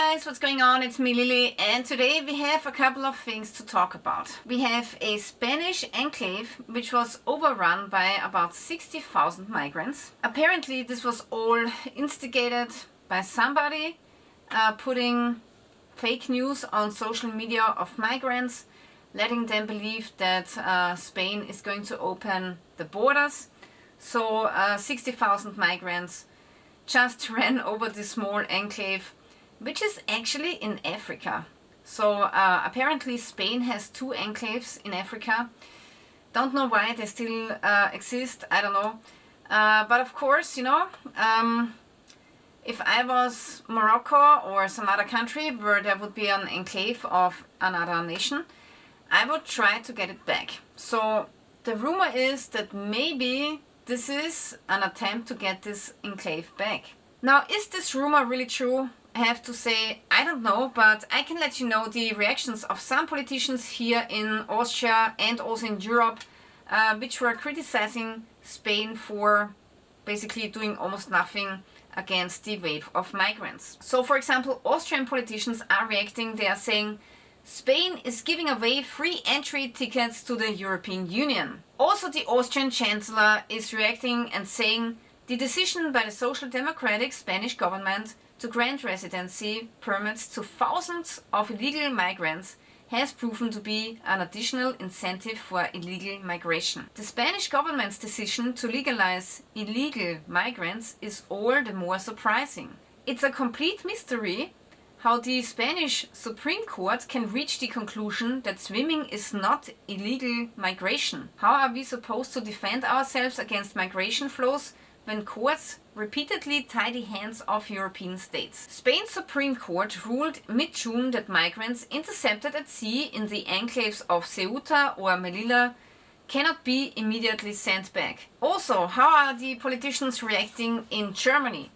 guys, what's going on? It's me, Lilly, and today we have a couple of things to talk about. We have a Spanish enclave which was overrun by about 60,000 migrants. Apparently this was all instigated by somebody putting fake news on social media of migrants, letting them believe that Spain is going to open the borders. So 60,000 migrants just ran over this small enclave, which is actually in Africa. So apparently Spain has two enclaves in Africa. Don't know why they still exist, I don't know. But of course, you know, if I was Morocco or some other country where there would be an enclave of another nation, I would try to get it back. So the rumor is that maybe this is an attempt to get this enclave back. Now, is this rumor really true? I have to say, I don't know, but I can let you know the reactions of some politicians here in Austria and also in Europe, which were criticizing Spain for basically doing almost nothing against the wave of migrants. So, for example, Austrian politicians are reacting. They are saying, Spain is giving away free entry tickets to the European Union. Also, the Austrian Chancellor is reacting and saying the decision by the Social Democratic Spanish government to grant residency permits to thousands of illegal migrants has proven to be an additional incentive for illegal migration. The Spanish government's decision to legalize illegal migrants is all the more surprising. It's a complete mystery how the Spanish Supreme Court can reach the conclusion that swimming is not illegal migration. How are we supposed to defend ourselves against migration flows when courts repeatedly tie the hands of European states? Spain's Supreme Court ruled mid-June that migrants intercepted at sea in the enclaves of Ceuta or Melilla cannot be immediately sent back. Also, how are the politicians reacting in Germany?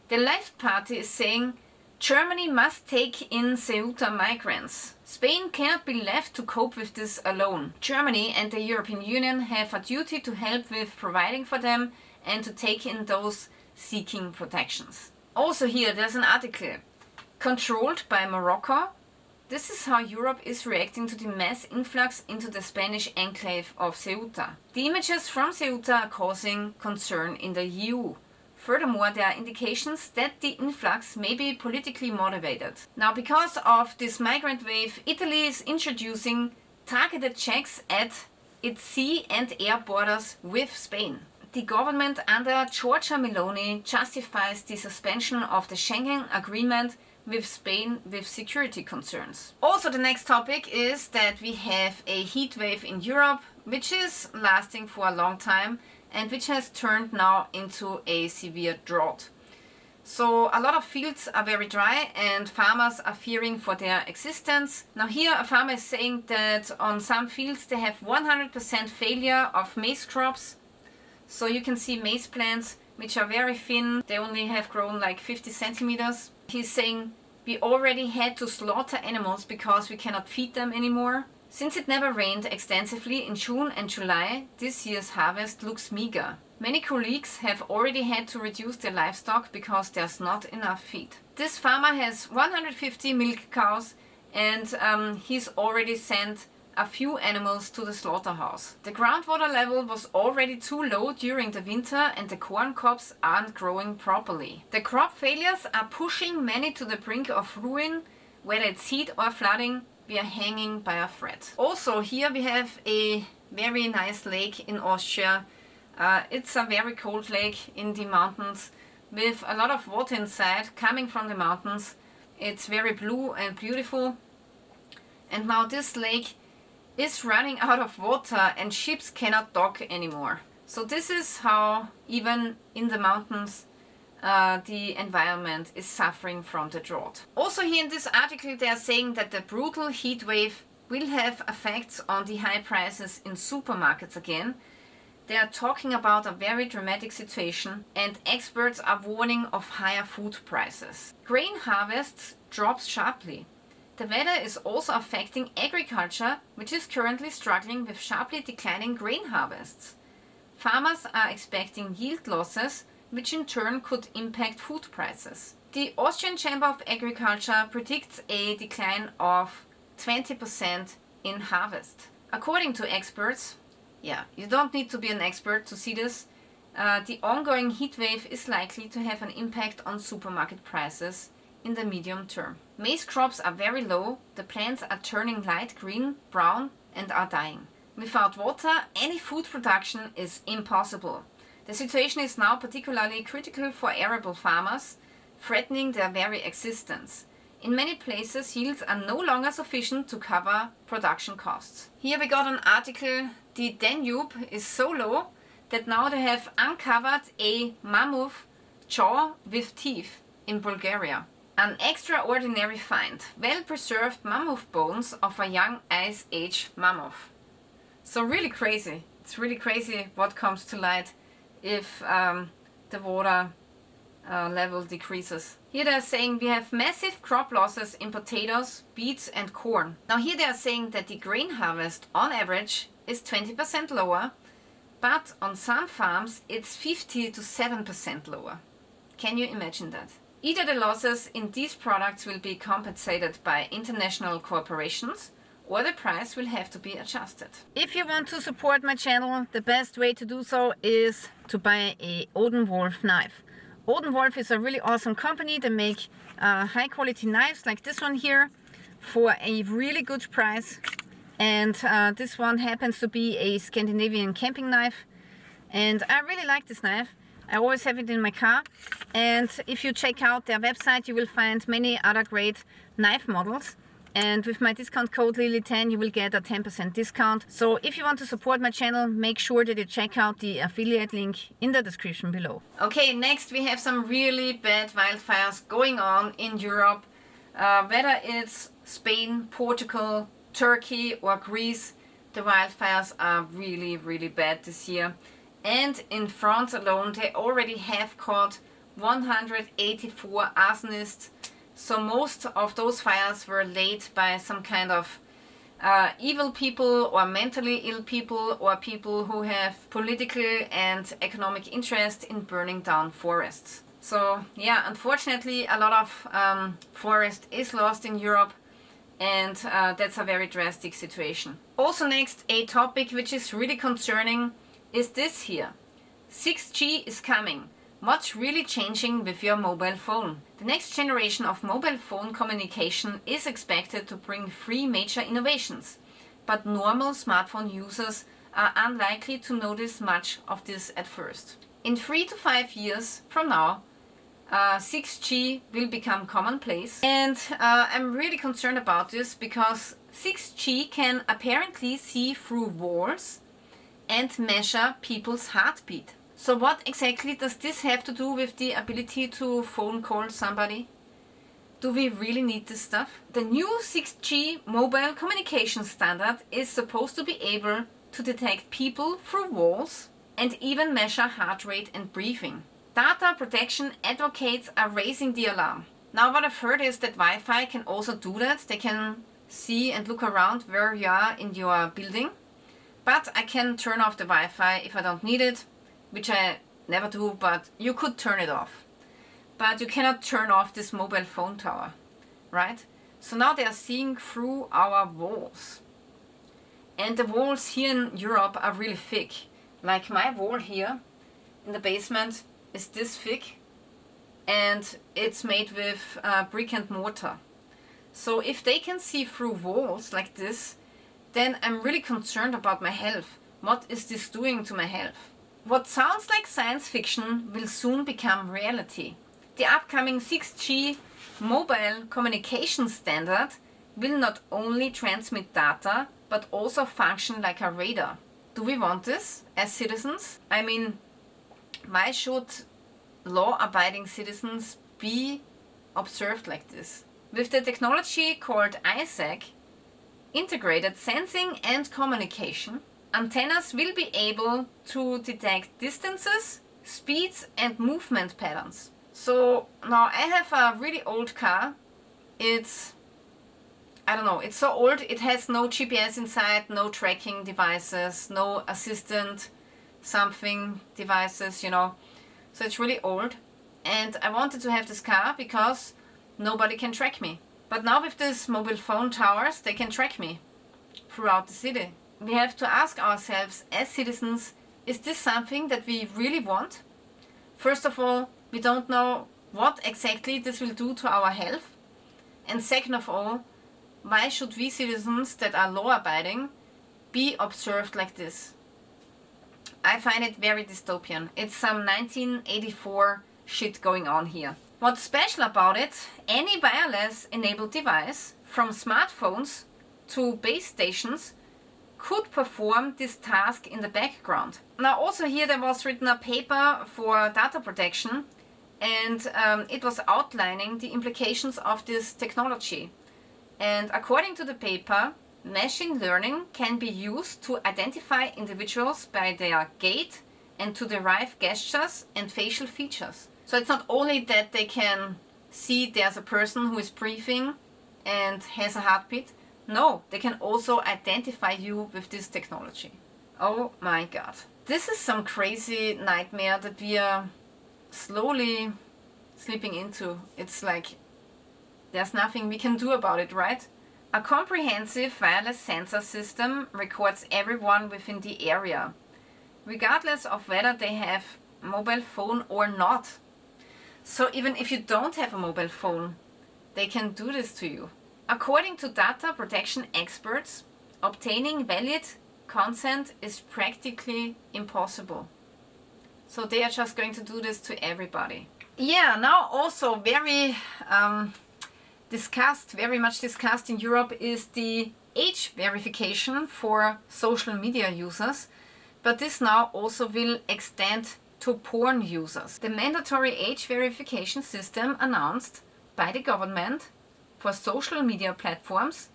The Left Party is saying Germany must take in Ceuta migrants. Spain cannot be left to cope with this alone. Germany and the European Union have a duty to help with providing for them and to take in those seeking protections. Also here there's an article. Controlled by Morocco, this is how Europe is reacting to the mass influx into the Spanish enclave of Ceuta. The images from Ceuta are causing concern in the EU. Furthermore, there are indications that the influx may be politically motivated. Now, because of this migrant wave, Italy is introducing targeted checks at its sea and air borders with Spain. The government under Giorgia Meloni justifies the suspension of the Schengen Agreement with Spain with security concerns. Also, the next topic is that we have a heat wave in Europe, which is lasting for a long time and which has turned now into a severe drought. So a lot of fields are very dry and farmers are fearing for their existence. Now here a farmer is saying that on some fields they have 100% failure of maize crops. So you can see maize plants which are very thin, they only have grown like 50 centimeters. He's saying we already had to slaughter animals because we cannot feed them anymore. Since it never rained extensively in June and July, this year's harvest looks meager. Many colleagues have already had to reduce their livestock because there's not enough feed. This farmer has 150 milk cows and he's already sent a few animals to the slaughterhouse. The groundwater level was already too low during the winter and the corn crops aren't growing properly. The crop failures are pushing many to the brink of ruin, whether it's heat or flooding. We are hanging by a thread. Also here we have a very nice lake in Austria. It's a very cold lake in the mountains with a lot of water inside coming from the mountains. It's very blue and beautiful. And now this lake is running out of water and ships cannot dock anymore. So this is how even in the mountains the environment is suffering from the drought. Also here in this article they are saying that the brutal heat wave will have effects on the high prices in supermarkets again. They are talking about a very dramatic situation and experts are warning of higher food prices. Grain harvests drops sharply. The weather is also affecting agriculture, which is currently struggling with sharply declining grain harvests. Farmers are expecting yield losses which in turn could impact food prices. The Austrian Chamber of Agriculture predicts a decline of 20% in harvest. According to experts, yeah, you don't need to be an expert to see this, the ongoing heat wave is likely to have an impact on supermarket prices in the medium term. Maize crops are very low, the plants are turning light green, brown and are dying. Without water, any food production is impossible. The situation is now particularly critical for arable farmers, threatening their very existence. In many places, yields are no longer sufficient to cover production costs. Here we got an article, the Danube is so low that now they have uncovered a mammoth jaw with teeth in Bulgaria. An extraordinary find, well-preserved mammoth bones of a young Ice Age mammoth. So really crazy. It's really crazy what comes to light if the water level decreases. Here they are saying we have massive crop losses in potatoes, beets and corn. Now here they are saying that the grain harvest on average is 20% lower, but on some farms it's 50 to 7% lower. Can you imagine that? Either the losses in these products will be compensated by international corporations, or the price will have to be adjusted. If you want to support my channel, the best way to do so is to buy a Odenwolf knife. Odenwolf is a really awesome company. They make high quality knives like this one here for a really good price. And this one happens to be a Scandinavian camping knife. And I really like this knife. I always have it in my car. And if you check out their website, you will find many other great knife models. And with my discount code Lilly10 you will get a 10% discount. So if you want to support my channel, make sure that you check out the affiliate link in the description below. Okay, next we have some really bad wildfires going on in Europe. Whether it's Spain, Portugal, Turkey or Greece, the wildfires are really bad this year. And in France alone they already have caught 184 arsonists. So most of those fires were laid by some kind of evil people or mentally ill people or people who have political and economic interest in burning down forests. So yeah, unfortunately a lot of forest is lost in Europe, and that's a very drastic situation. Also next, a topic which is really concerning is this here. 6G is coming. What's really changing with your mobile phone? The next generation of mobile phone communication is expected to bring 3 major innovations, but normal smartphone users are unlikely to notice much of this at first. In 3 to 5 years from now, 6G will become commonplace, and I'm really concerned about this because 6G can apparently see through walls and measure people's heartbeat. So what exactly does this have to do with the ability to phone call somebody? Do we really need this stuff? The new 6G mobile communication standard is supposed to be able to detect people through walls and even measure heart rate and breathing. Data protection advocates are raising the alarm. Now what I've heard is that Wi-Fi can also do that. They can see and look around where you are in your building. But I can turn off the Wi-Fi if I don't need it, which I never do, but you could turn it off. But you cannot turn off this mobile phone tower, right? So now they are seeing through our walls. And the walls here in Europe are really thick. Like my wall here in the basement is this thick, and it's made with brick and mortar. So if they can see through walls like this, then I'm really concerned about my health. What is this doing to my health? What sounds like science fiction will soon become reality. The upcoming 6G mobile communication standard will not only transmit data, but also function like a radar. Do we want this as citizens? I mean, why should law-abiding citizens be observed like this? With the technology called ISAC, integrated sensing and communication, antennas will be able to detect distances, speeds and movement patterns. So now I have a really old car. It's so old, it has no GPS inside, no tracking devices, no assistant something devices, you know. So it's really old. and I wanted to have this car because nobody can track me. But now with these mobile phone towers, they can track me throughout the city. We have to ask ourselves as citizens, is this something that we really want? First of all, we don't know what exactly this will do to our health. And second of all, why should we citizens that are law-abiding be observed like this? I find it very dystopian. It's some 1984 shit going on here. What's special about it, any wireless enabled device, from smartphones to base stations, could perform this task in the background. Now also here there was written a paper for data protection, and it was outlining the implications of this technology. And according to the paper, machine learning can be used to identify individuals by their gait and to derive gestures and facial features. So it's not only that they can see there's a person who is breathing and has a heartbeat. No, they can also identify you with this technology. Oh my god. This is some crazy nightmare that we are slowly slipping into. It's like there's nothing we can do about it, right? A comprehensive wireless sensor system records everyone within the area, regardless of whether they have a mobile phone or not. So even if you don't have a mobile phone, they can do this to you. According to data protection experts, obtaining valid consent is practically impossible. So they are just going to do this to everybody. Yeah, now also very much discussed in Europe is the age verification for social media users, but this now also will extend to porn users. The mandatory age verification system announced by the government for social media platforms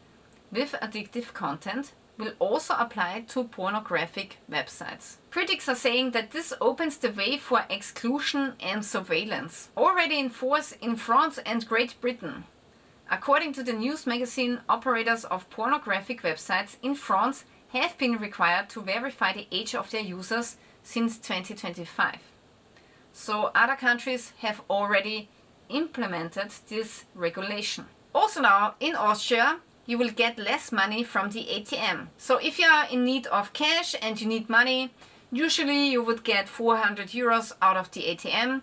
with addictive content will also apply to pornographic websites. Critics are saying that this opens the way for exclusion and surveillance. Already in force in France and Great Britain. According to the news magazine, operators of pornographic websites in France have been required to verify the age of their users since 2025. So other countries have already implemented this regulation. Also now in Austria, you will get less money from the ATM. So if you are in need of cash and you need money, usually you would get 400 euros out of the ATM,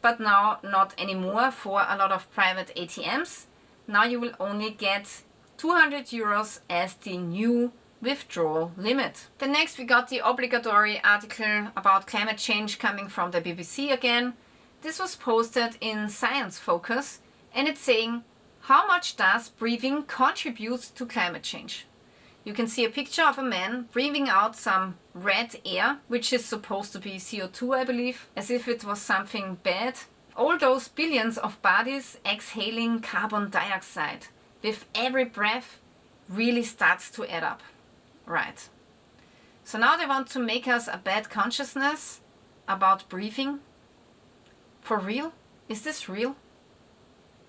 but now not anymore for a lot of private ATMs. Now you will only get 200 euros as the new withdrawal limit. Then next we got the obligatory article about climate change coming from the BBC again. This was posted in Science Focus, and it's saying, how much does breathing contribute to climate change? You can see a picture of a man breathing out some red air, which is supposed to be CO2, I believe, as if it was something bad. All those billions of bodies exhaling carbon dioxide with every breath really starts to add up. Right. So now they want to make us a bad consciousness about breathing. For real? Is this real?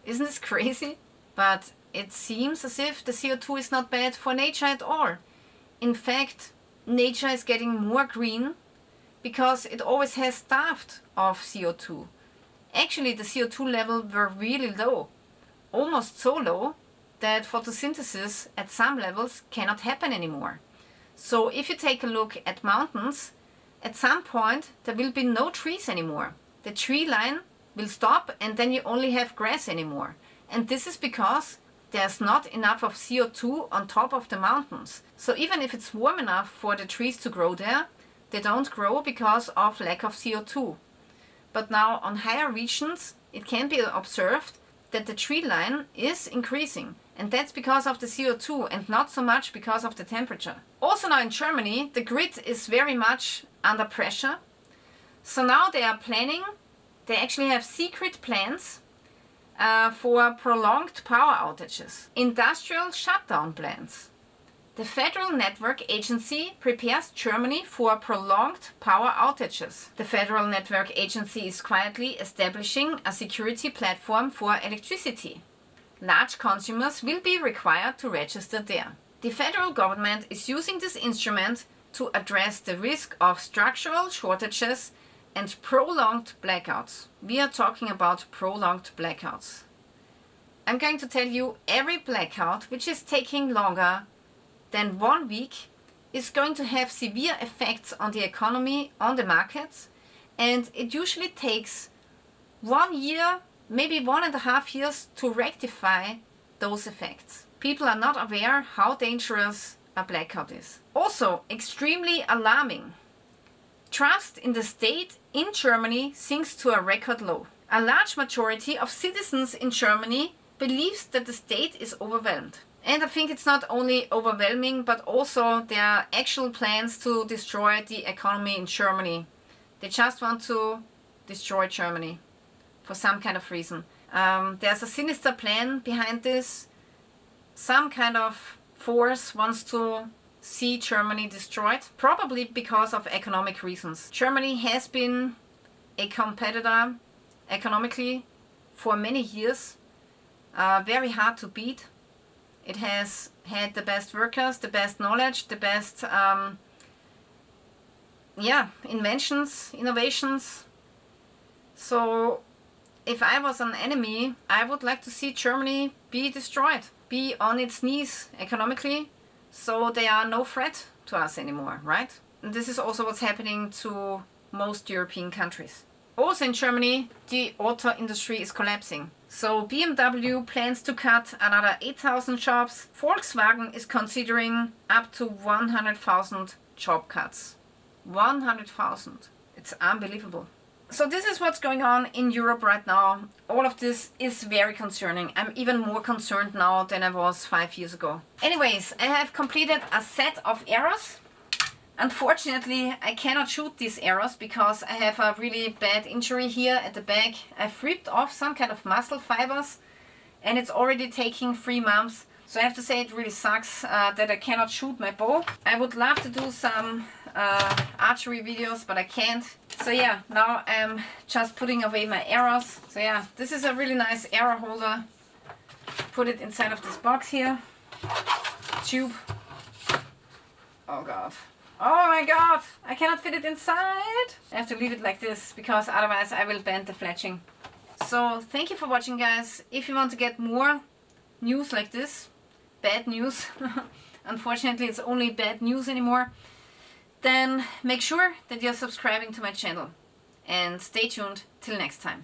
Isn't this crazy? But it seems as if the CO2 is not bad for nature at all. In fact, nature is getting more green because it always has starved of CO2. Actually, the CO2 level were really low, almost so low that photosynthesis at some levels cannot happen anymore. So if you take a look at mountains, at some point there will be no trees anymore. The tree line will stop and then you only have grass anymore. And this is because there's not enough of CO2 on top of the mountains. So even if it's warm enough for the trees to grow there, they don't grow because of lack of CO2. But now on higher regions, it can be observed that the tree line is increasing. And that's because of the CO2 and not so much because of the temperature. Also now in Germany, the grid is very much under pressure. So now they are planning, they actually have secret plans for prolonged power outages, industrial shutdown plans. The Federal Network Agency prepares Germany for prolonged power outages. The Federal Network Agency is quietly establishing a security platform for electricity. Large consumers will be required to register there. The federal government is using this instrument to address the risk of structural shortages and prolonged blackouts. We are talking about prolonged blackouts. I'm going to tell you every blackout which is taking longer than 1 week is going to have severe effects on the economy, on the markets, and it usually takes 1 year, maybe 1.5 years to rectify those effects. People are not aware how dangerous a blackout is. Also, extremely alarming. Trust in the state in Germany sinks to a record low. A large majority of citizens in Germany believes that the state is overwhelmed. And I think it's not only overwhelming, but also there are actual plans to destroy the economy in Germany. They just want to destroy Germany for some kind of reason. There's a sinister plan behind this. Some kind of force wants to see Germany destroyed, probably because of economic reasons. Germany has been a competitor economically for many years, very hard to beat. It has had the best workers, the best knowledge, the best inventions, innovations. So if I was an enemy, I would like to see Germany be destroyed, be on its knees economically, so they are no threat to us anymore, right? And this is also what's happening to most European countries. Also in Germany, the auto industry is collapsing. So BMW plans to cut another 8,000 jobs. Volkswagen is considering up to 100,000 job cuts. 100,000. It's unbelievable. So this is what's going on in Europe right now. All of this is very concerning. I'm even more concerned now than I was 5 years ago. Anyways, I have completed a set of arrows. Unfortunately, I cannot shoot these arrows because I have a really bad injury here at the back. I've ripped off some kind of muscle fibers and it's already taking 3 months. So I have to say it really sucks that I cannot shoot my bow. I would love to do some archery videos, but I can't. So yeah, now I'm just putting away my arrows. So yeah, this is a really nice arrow holder. Put it inside of this box here. Tube. Oh god. Oh my god! I cannot fit it inside! I have to leave it like this because otherwise I will bend the fletching. So thank you for watching, guys. If you want to get more news like this, bad news, unfortunately it's only bad news anymore, then make sure that you're subscribing to my channel. And stay tuned till next time.